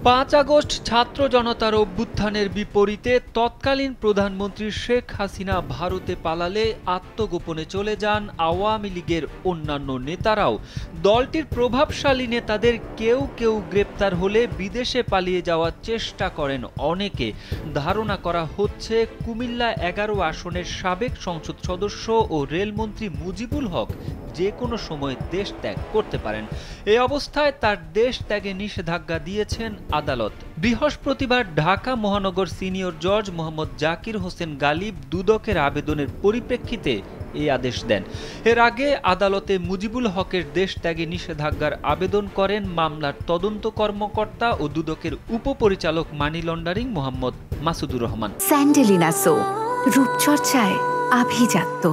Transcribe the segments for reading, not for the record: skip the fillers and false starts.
৫ August ছাত্র জনতার অভ্যুত্থানের বিপরীতে তৎকালীন প্রধানমন্ত্রী শেখ হাসিনা ভারতে পালালে আত্মগোপনে চলে যান আওয়ামী লীগের অন্যান্য নেতারাও। দলটির প্রভাবশালী নেতাদের কেউ কেউ গ্রেপ্তার হলে বিদেশে পালিয়ে যাওয়ার চেষ্টা করেন অনেকে। ধারণা করা হচ্ছে কুমিল্লা ১১ আসনের সাবেক সংসদ সদস্য ও রেলমন্ত্রী মুজিবুল হক যে কোনো সময় দেশ ত্যাগ করতে পারেন। এই অবস্থায় তার দেশ ত্যাগে নিষেধাজ্ঞা দিয়েছেন আদালত। বৃহস্পতিবার ঢাকা মহানগর সিনিয়র জজ মোহাম্মদ জাকির হোসেন গালিব দুদকের আবেদনের পরিপ্রেক্ষিতে এই আদেশ দেন। এর আগে আদালতে মুজিবুল হকের দেশ ত্যাগে নিষেধাজ্ঞার আবেদন করেন মামলার তদন্ত কর্মকর্তা ও দুদকের উপপরিচালক money laundering Mohammad Masudur Rahman. Sandalina soap, রূপচর্চায় আভিজাত্য।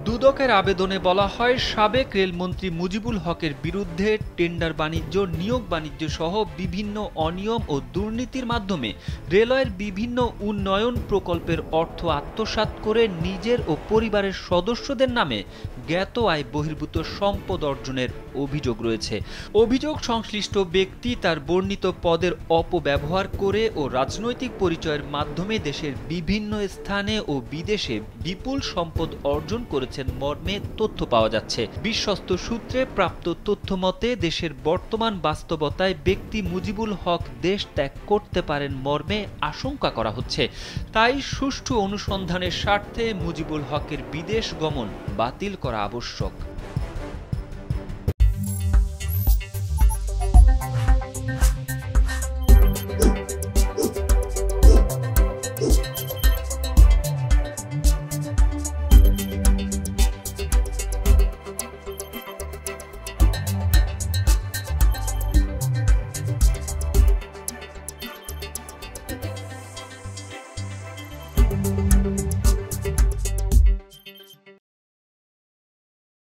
দুদকের আবেদনে বলা হয়, সাবেক রেলমন্ত্রী মুজিবুল হকের বিরুদ্ধে টেন্ডার বাণিজ্য, নিয়োগ বাণিজ্য সহ বিভিন্ন অনিয়ম ও দুর্নীতির মাধ্যমে রেলওয়ের বিভিন্ন উন্নয়ন প্রকল্পের অর্থ আত্মসাৎ করে নিজের ও পরিবারের সদস্যদের নামে জ্ঞাত আয় বহির্ভূত সম্পদ অর্জনের অভিযোগ রয়েছে। অভিযোগ সংশ্লিষ্ট ব্যক্তি তার বর্ণিত পদের অপব্যবহার করে ও রাজনৈতিক পরিচয়ের মাধ্যমে দেশের বিভিন্ন স্থানে ও বিদেশে বিপুল সম্পদ অর্জন করেছেন মর্মে তথ্য পাওয়া যাচ্ছে। বিশ্বস্ত সূত্রে প্রাপ্ত তথ্য মতে দেশের বর্তমান বাস্তবতায় ব্যক্তি মুজিবুল হক দেশ ত্যাগ করতে পারেন মর্মে আশঙ্কা করা হচ্ছে। তাই সুষ্ঠু অনুসন্ধানের স্বার্থে মুজিবুল হকের বিদেশ গমন বাতিল করা আবশ্যক।